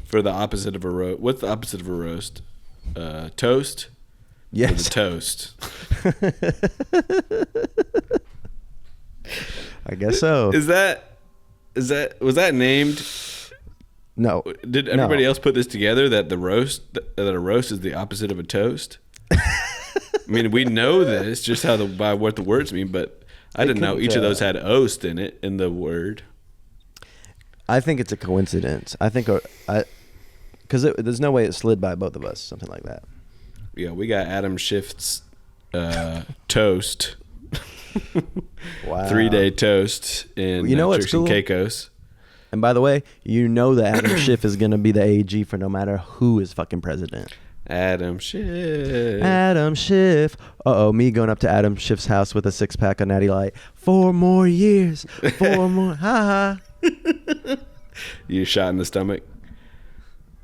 For the opposite of a roast. What's the opposite of a roast? Toast? Yes. For the toast. I guess so. Was that named? No. Did everybody else put this together that a roast is the opposite of a toast? I mean, we know this just by what the words mean, but I didn't know each of those had oast in it in the word. I think it's a coincidence. I think because there's no way it slid by both of us, something like that. Yeah, we got Adam Schiff's toast. Wow. 3-day toast in Turks and Caicos. And by the way, you know that Adam Schiff is going to be the AG for no matter who is fucking president. Adam Schiff. Adam Schiff. Uh-oh, me going up to Adam Schiff's house with a 6-pack of Natty Light. 4 more years. 4 more. Ha ha. You shot in the stomach?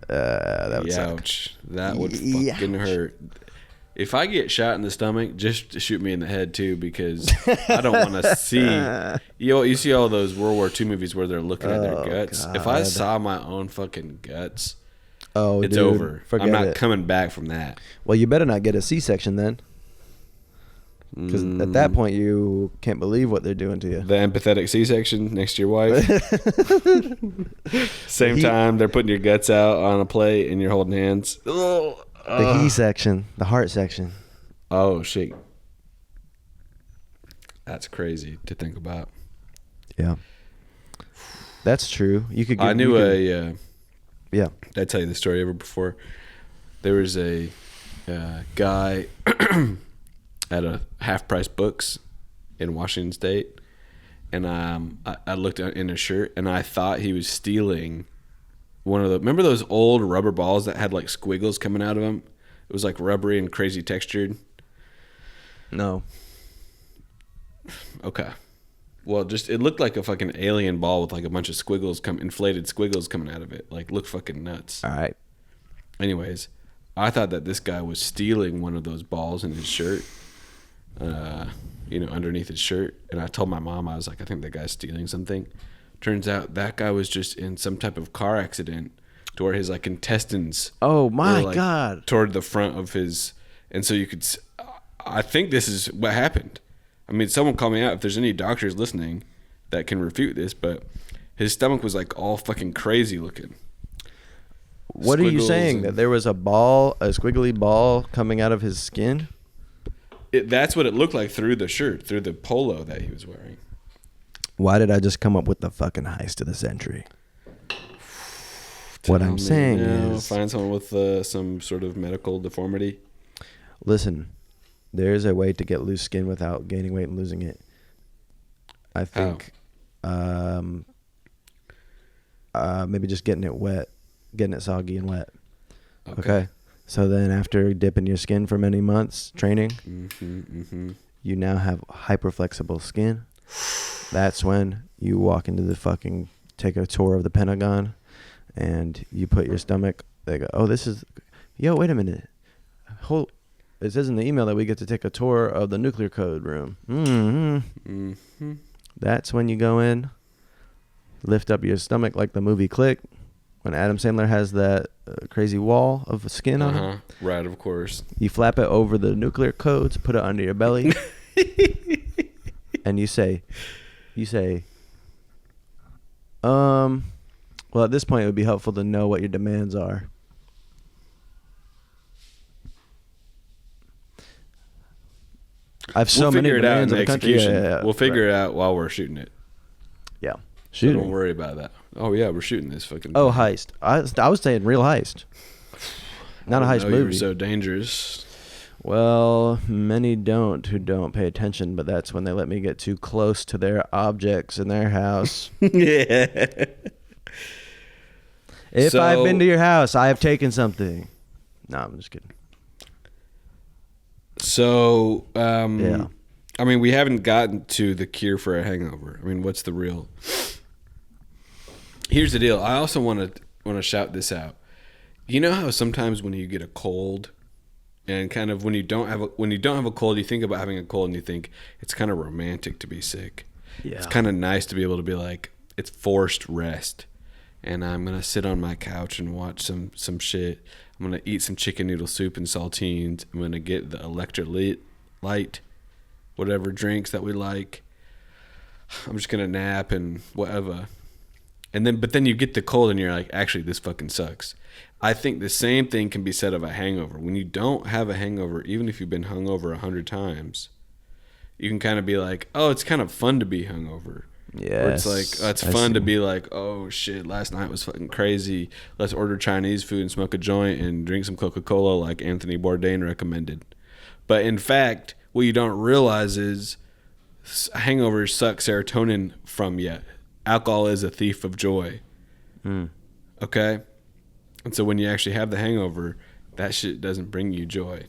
That would suck. Ouch. That would fucking hurt. If I get shot in the stomach, just shoot me in the head too, because I don't want to see. You see all those World War II movies where they're looking at their guts. God. If I saw my own fuking guts, it's over. I'm not coming back from that. Well, you better not get a C-section then. Because at that point, you can't believe what they're doing to you. The empathetic C-section next to your wife. Same time, they're putting your guts out on a plate and you're holding hands. The he section, the heart section. Oh, shit. That's crazy to think about. Yeah. That's true. You could. I knew yeah. Did I tell you the story ever before? There was a guy at a Half Price Books in Washington State, and I looked in his shirt, and I thought he was stealing one of the. Remember those old rubber balls that had like squiggles coming out of them? It was like rubbery and crazy textured. No. Okay. Well, it looked like a fucking alien ball with like a bunch of squiggles, inflated squiggles coming out of it. Like, looked fucking nuts. All right. Anyways, I thought that this guy was stealing one of those balls in his shirt, underneath his shirt. And I told my mom, I was like, I think that guy's stealing something. Turns out that guy was just in some type of car accident to where his like intestines. Oh my were, God. Toward the front of his, and so you could. I think this is what happened. I mean, someone call me out if there's any doctors listening that can refute this, but his stomach was like all fucking crazy looking. What are you saying? That there was a squiggly ball coming out of his skin? That's what it looked like through the shirt, through the polo that he was wearing. Why did I just come up with the fucking heist of the century? What I'm saying is... Find someone with some sort of medical deformity. Listen, there's a way to get loose skin without gaining weight and losing it. I think maybe just getting it wet, getting it soggy and wet. Okay. So then after dipping your skin for many months, training, you now have hyper-flexible skin. That's when you walk into take a tour of the Pentagon, and you put your stomach, they go, oh, wait a minute. It says in the email that we get to take a tour of the nuclear code room. That's when you go in, lift up your stomach like the movie Click, when Adam Sandler has that crazy wall of skin on it. Right, of course. You flap it over the nuclear codes, put it under your belly, and you say, well, at this point, it would be helpful to know what your demands are. I have so many demands in the country. Yeah, we'll figure it out while we're shooting it. Yeah. So don't worry about that. Oh, yeah, we're shooting this fucking thing. Heist. I was saying real heist. Not a heist movie. You were so dangerous. Well, many don't who don't pay attention, but that's when they let me get too close to their objects in their house. Yeah. If I've been to your house, I have taken something. No, I'm just kidding. So, Yeah. I mean, we haven't gotten to the cure for a hangover. I mean, what's the real? Here's the deal. I also want to shout this out. You know how sometimes when you get a cold, and kind of when you don't have a cold, you think about having a cold, and you think it's kind of romantic to be sick. Yeah. It's kind of nice to be able to be like, it's forced rest, and I'm gonna sit on my couch and watch some shit. I'm gonna eat some chicken noodle soup and saltines. I'm gonna get the electrolyte, whatever drinks that we like. I'm just gonna nap and whatever. But then you get the cold and you're like, actually, this fucking sucks. I think the same thing can be said of a hangover. When you don't have a hangover, even if you've been hungover 100 times, you can kind of be like, oh, it's kind of fun to be hungover. Yeah, it's like, it's fun to be like, oh shit, last night was fucking crazy. Let's order Chinese food and smoke a joint and drink some Coca-Cola like Anthony Bourdain recommended. But in fact, what you don't realize is hangovers suck serotonin from you. Alcohol is a thief of joy. Okay? And so when you actually have the hangover, that shit doesn't bring you joy.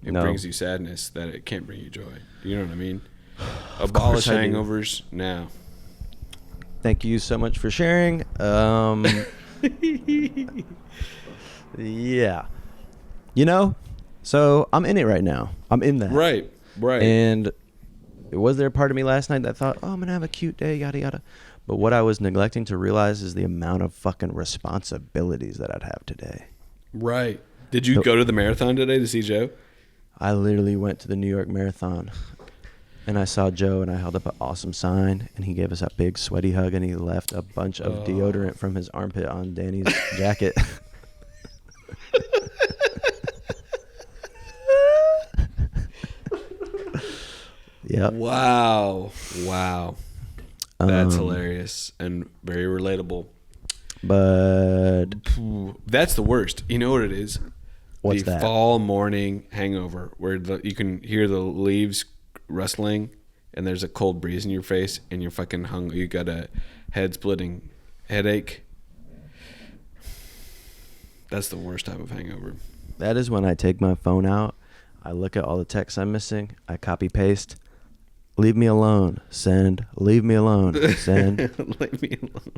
It brings you sadness that it can't bring you joy. You know what I mean? Abolish hangovers now. Thank you so much for sharing. Yeah. You know, so I'm in it right now. I'm in that. Right. And was there a part of me last night that thought, oh, I'm going to have a cute day, yada, yada. But what I was neglecting to realize is the amount of fucking responsibilities that I'd have today. Right. Did you go to the marathon today to see Joe? I literally went to the New York Marathon. And I saw Joe, and I held up an awesome sign, and he gave us a big sweaty hug, and he left a bunch of deodorant from his armpit on Danny's jacket. Yep. Wow. That's hilarious and very relatable. But that's the worst. You know what it is? What's the that? Fall morning hangover, where you can hear the leaves rustling, and there's a cold breeze in your face, and you're fucking hungry. You got a head-splitting headache. That's the worst type of hangover. That is when I take my phone out, I look at all the texts I'm missing, I copy paste, leave me alone, send, leave me alone, send. Leave me alone.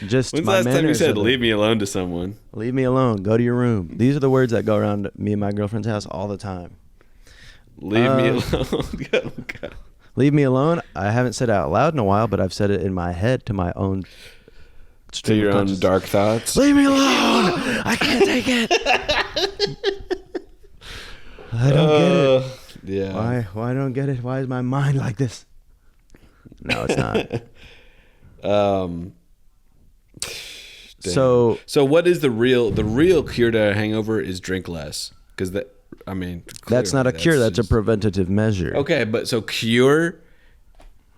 Just When's my the last time you manners said are the- leave me alone to someone? Leave me alone, go to your room. These are the words that go around me and my girlfriend's house all the time. Leave me alone. Go. Leave me alone. I haven't said it out loud in a while, but I've said it in my head to my own To stream of your own consciousness. dark thoughts. Leave me alone. I can't take it. I don't get it. Yeah. Why I don't get it? Why is my mind like this? No, it's not. Damn. So what is the real cure to a hangover is drink less, because that's not a cure. That's a preventative measure. okay. But so cure,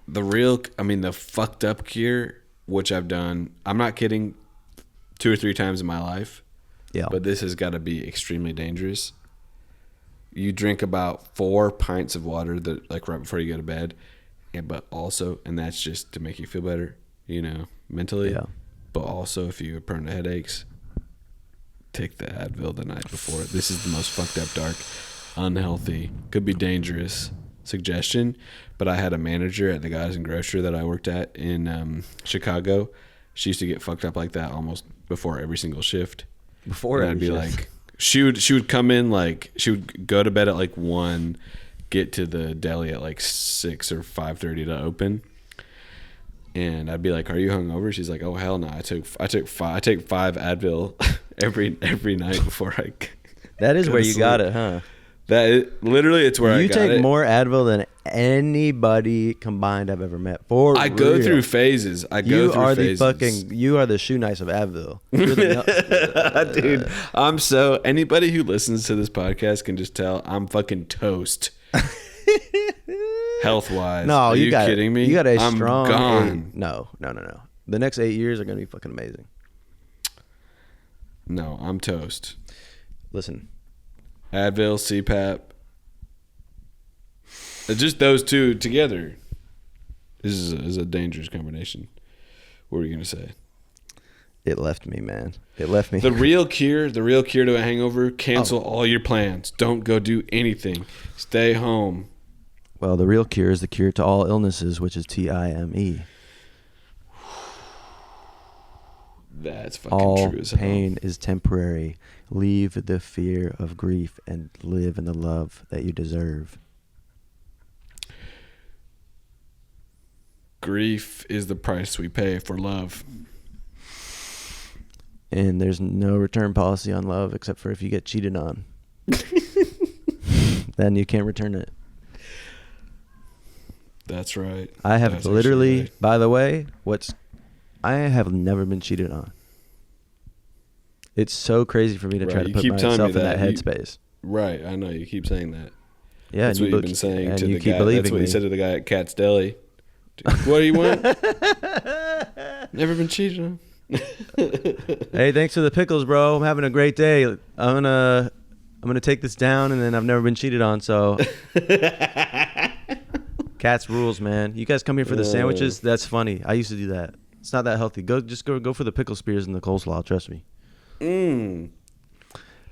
the fucked up cure, which I've done. I'm not kidding, 2 or 3 times in my life. Yeah. But this has got to be extremely dangerous. You drink about 4 pints of water right before you go to bed, but also, and that's just to make you feel better, mentally. Yeah. But also, if you're prone to headaches, take the Advil the night before. This is the most fucked up, dark, unhealthy, could be dangerous suggestion. But I had a manager at the Guys and Grocery that I worked at in Chicago. She used to get fucked up like that almost before every single shift. And I'd be like, she would come in, like, she would go to bed at like 1, get to the deli at like 6 or 5:30 to open. And I'd be like, "Are you hungover?" She's like, "Oh hell no! I take 5 Advil every night before I." That is where you got it, huh? Literally, it's where I got it. You take more Advil than anybody combined I've ever met. I go through phases. You are the shoe nice of Advil. Dude, anybody who listens to this podcast can just tell I'm fucking toast. Health wise. No, are you kidding me? You got a I'm strong. gone. No. The next 8 years are going to be fucking amazing. No, I'm toast. Listen. Advil, CPAP, Just those two together is a dangerous combination. What were you gonna say? It left me, man. It left me. The real cure to a hangover: cancel all your plans. Don't go do anything. Stay home. Well, the real cure is the cure to all illnesses, which is TIME. That's fucking all true as hell. pain is temporary. Leave the fear of grief and live in the love that you deserve. Grief is the price we pay for love. And there's no return policy on love except for if you get cheated on. Then you can't return it. That's right. I have That's literally, right. by the way, I have never been cheated on. It's so crazy for me to try to You put keep telling myself me in that that. headspace. Right, I know. You keep saying that. Yeah, That's and what you've been saying and to you the keep guy. believing That's what me. you said to the guy at Cat's Deli. What do you want? Never been cheated on. Hey, thanks for the pickles, bro. I'm having a great day. I'm gonna take this down, and then I've never been cheated on, so. Cats rules, man. You guys come here for the sandwiches? That's funny. I used to do that. It's not that healthy. Go for the pickle spears and the coleslaw. Trust me.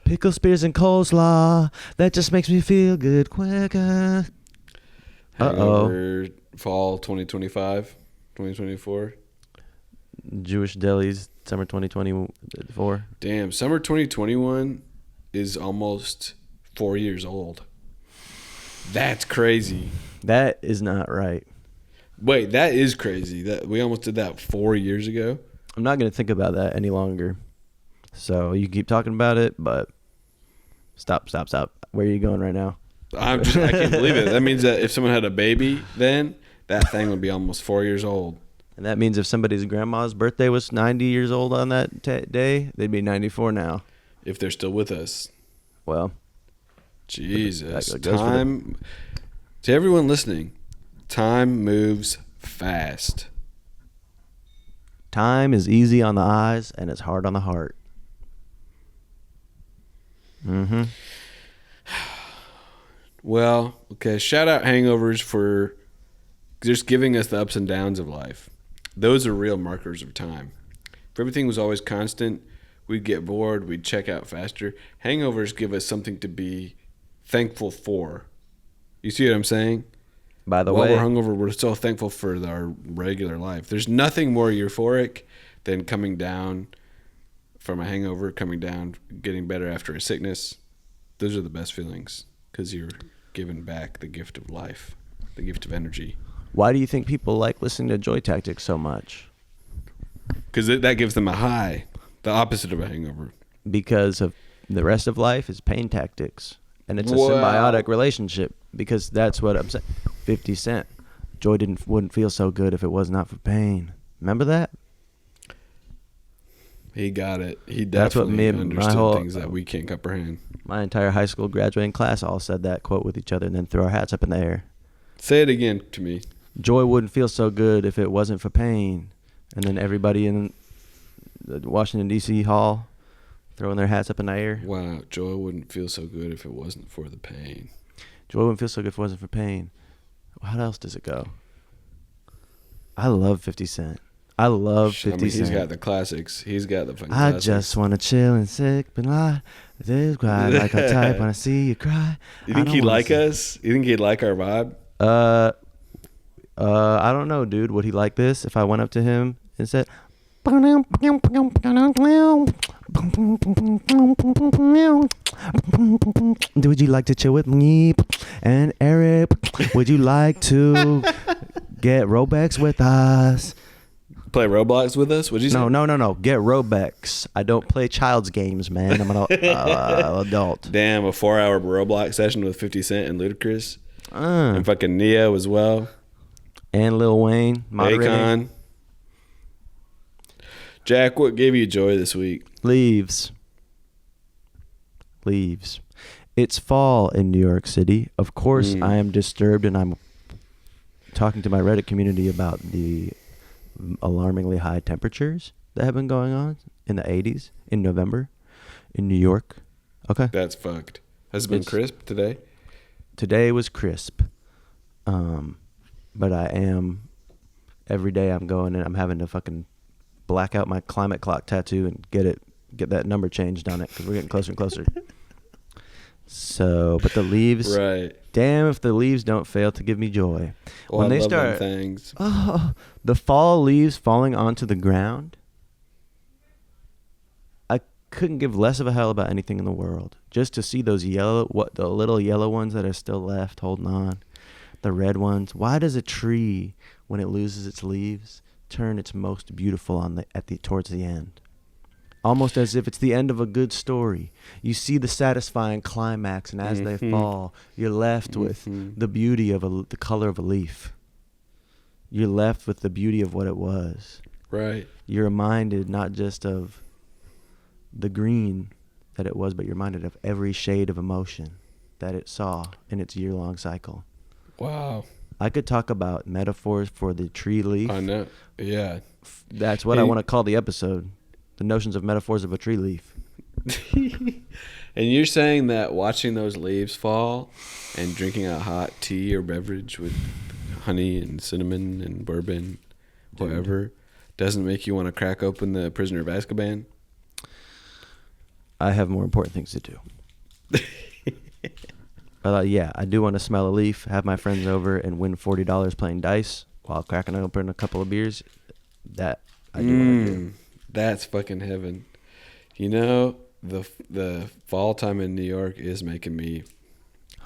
Pickle spears and coleslaw. That just makes me feel good quicker. Hangover fall 2025, 2024. Jewish delis, summer 2024. Damn, summer 2021 is almost 4 years old. That's crazy. That is not right. Wait, that is crazy. That we almost did that 4 years ago. I'm not going to think about that any longer. So you keep talking about it, but stop. Where are you going right now? I can't believe it. That means that if someone had a baby, then that thing would be almost 4 years old. And that means if somebody's grandma's birthday was 90 years old on that day, they'd be 94 now. If they're still with us. Well, Jesus. that goes for Time. To everyone listening, time moves fast. time is easy on the eyes and it's hard on the heart. Mm-hmm. Well, okay. Shout out Hangovers for just giving us the ups and downs of life. Those are real markers of time. If everything was always constant, we'd get bored, we'd check out faster. Hangovers give us something to be thankful for. You see what I'm saying? By the While way, we're hungover, we're so thankful for our regular life. There's nothing more euphoric than coming down from a hangover, coming down, getting better after a sickness. Those are the best feelings because you're giving back the gift of life, the gift of energy. why do you think people like listening to Joy Tactics so much? Because that gives them a high, the opposite of a hangover. Because of the rest of life is pain tactics. And it's a Wow. symbiotic relationship because that's what I'm saying. 50 Cent. Joy wouldn't feel so good if it was not for pain. Remember that? He got it. He That's what definitely my understood whole- things that we can't comprehend. My entire high school graduating class all said that quote with each other and then threw our hats up in the air. Say it again to me. Joy wouldn't feel so good if it wasn't for pain. And then everybody in the Washington, D.C. hall throwing their hats up in the air. Wow, joy wouldn't feel so good if it wasn't for the pain. Joy wouldn't feel so good if it wasn't for pain. How else does it go? I love 50 Cent. I love 50 Cent. He's got the classics. He's got the fucking I classics. just want to chill and sick and lie. This cry like a type when I see you cry. You think he'd like us? You think he'd like our vibe? I don't know, dude. Would he like this if I went up to him and said, would you like to chill with me and Eric? Would you like to get Robux with us? Play Roblox with us? What'd you say? No. Get Robux. I don't play child's games, man. I'm an adult. Damn, a 4-hour Roblox session with 50 Cent and Ludacris. And fucking Neo as well. And Lil Wayne. Moderating. Akon. Jack, what gave you joy this week? Leaves. It's fall in New York City. Of course, I am disturbed, and I'm talking to my Reddit community about the alarmingly high temperatures that have been going on in the 80s in November in New York. Okay. That's fucked. Has it been crisp today? Today was crisp. But I am, every day I'm going and I'm having to fucking black out my climate clock tattoo and get that number changed on it because we're getting closer and closer. So, but the leaves, Right. damn if the leaves don't fail to give me joy. Well, When I they love start, them things. oh, the fall leaves falling onto the ground, I couldn't give less of a hell about anything in the world. Just to see those the little yellow ones that are still left holding on, the red ones. Why does a tree, when it loses its leaves, turn its most beautiful towards the end? Almost as if it's the end of a good story. You see the satisfying climax, and as they fall, you're left with the beauty of the color of a leaf. You're left with the beauty of what it was. Right. You're reminded not just of the green that it was, but you're reminded of every shade of emotion that it saw in its year-long cycle. Wow. I could talk about metaphors for the tree leaf. I know. Yeah. That's what I want to call the episode. The notions of metaphors of a tree leaf. And you're saying that watching those leaves fall and drinking a hot tea or beverage with honey and cinnamon and bourbon, whatever, doesn't make you want to crack open the Prisoner of Azkaban? I have more important things to do. Yeah, I do want to smell a leaf, have my friends over, and win $40 playing dice while cracking open a couple of beers. That I do want to do. That's fucking heaven. You know, the fall time in New York is making me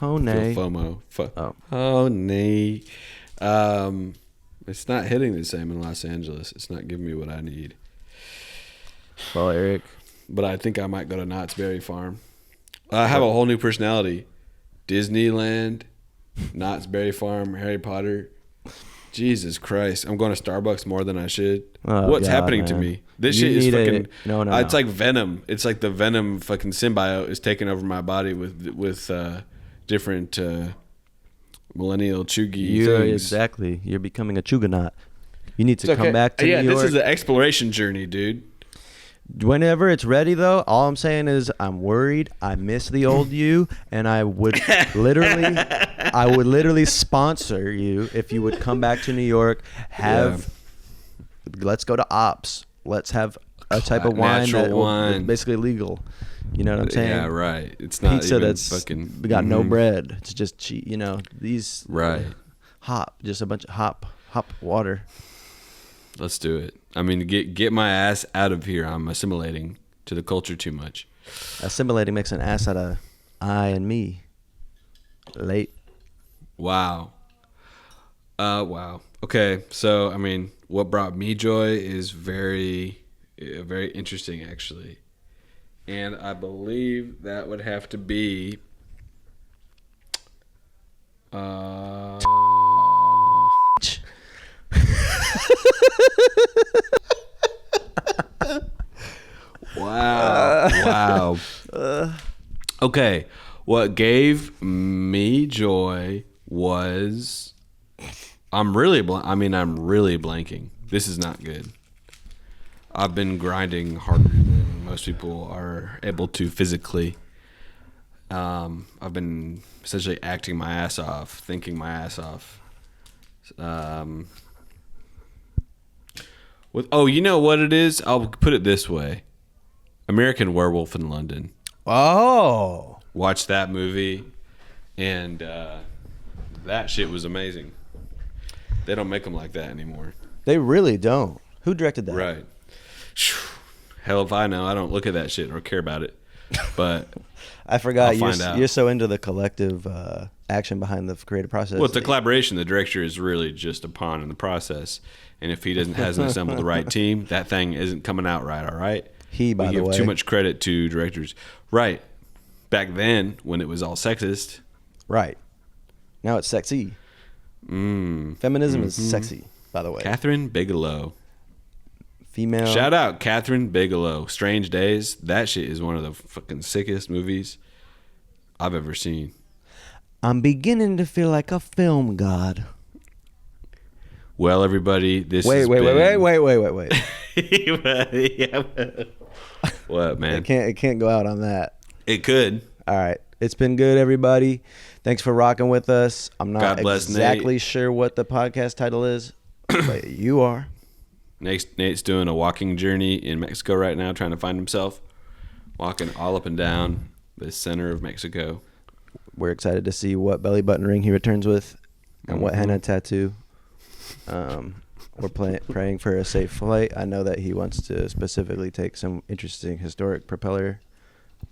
Oh, feel nay. FOMO. Oh, nay. It's not hitting the same in Los Angeles. It's not giving me what I need. Well, Eric. But I think I might go to Knott's Berry Farm. I have a whole new personality. Disneyland, Knott's Berry Farm, Harry Potter. Jesus Christ. I'm going to Starbucks more than I should. Oh, What's God, happening man. to me? This You shit is need fucking... No. It's like Venom. It's like the Venom fucking symbiote is taking over my body with different millennial chuggy things. Exactly. You're becoming a chugonaut. You need to come back to New York. This is an exploration journey, dude. Whenever it's ready, though, all I'm saying is I'm worried. I miss the old you, and I would literally sponsor you if you would come back to New York. Let's go to Ops. Let's have a type of wine that's basically legal. You know what I'm saying? Yeah, right. It's not pizza even that's fucking... got no bread. It's just cheap. You know these hop, just a bunch of hop water. Let's do it. I mean, get my ass out of here. I'm assimilating to the culture too much. Assimilating makes an ass out of I and me. Late. Wow. Wow. Okay, so I mean, what brought me joy is very interesting, actually, and I believe that would have to be. Wow. Okay. What gave me joy was I'm really blanking. This is not good. I've been grinding harder than most people are able to physically. I've been essentially acting my ass off, thinking my ass off. You know what it is? I'll put it this way. American Werewolf in London. Oh. Watched that movie, and that shit was amazing. They don't make them like that anymore. They really don't. Who directed that? Right. Hell if I know. I don't look at that shit or care about it. But I forgot I'll find out. You're so into the collective action behind the creative process. Well, it's a collaboration. The director is really just a pawn in the process. And if he hasn't assembled the right team, that thing isn't coming out right, all right? By the way. We give too much credit to directors. Right. Back then, when it was all sexist. Right. Now it's sexy. Feminism is sexy, by the way. Catherine Bigelow. Female. Shout out Catherine Bigelow. Strange Days. That shit is one of the fucking sickest movies I've ever seen. I'm beginning to feel like a film god. Well, everybody, Wait. What, man? It can't go out on that. It could. All right. It's been good, everybody. Thanks for rocking with us. I'm not God bless exactly Nate. sure what the podcast title is, but you are. Nate's doing a walking journey in Mexico right now, trying to find himself. Walking all up and down the center of Mexico. We're excited to see what belly button ring he returns with and what henna tattoo. We're praying for a safe flight. I know that he wants to specifically take some interesting historic propeller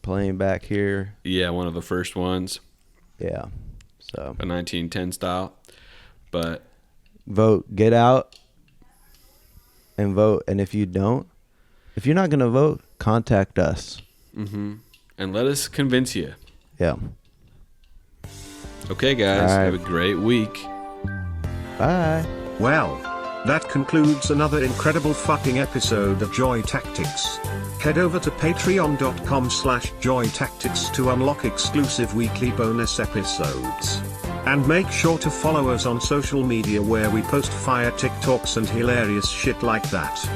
plane back here. Yeah, one of the first ones. Yeah. So A 1910 style. But vote. Get out and vote. And if you're not going to vote, contact us. and let us convince you. Yeah. Okay, guys. All right. Have a great week. Bye. Well, that concludes another incredible fucking episode of Joy Tactics. Head over to patreon.com/joytactics to unlock exclusive weekly bonus episodes. And make sure to follow us on social media where we post fire TikToks and hilarious shit like that.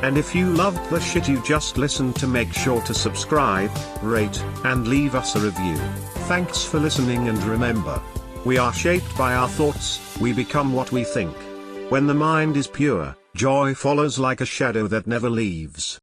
And if you loved the shit you just listened to, make sure to subscribe, rate, and leave us a review. Thanks for listening, and remember, we are shaped by our thoughts, we become what we think. When the mind is pure, joy follows like a shadow that never leaves.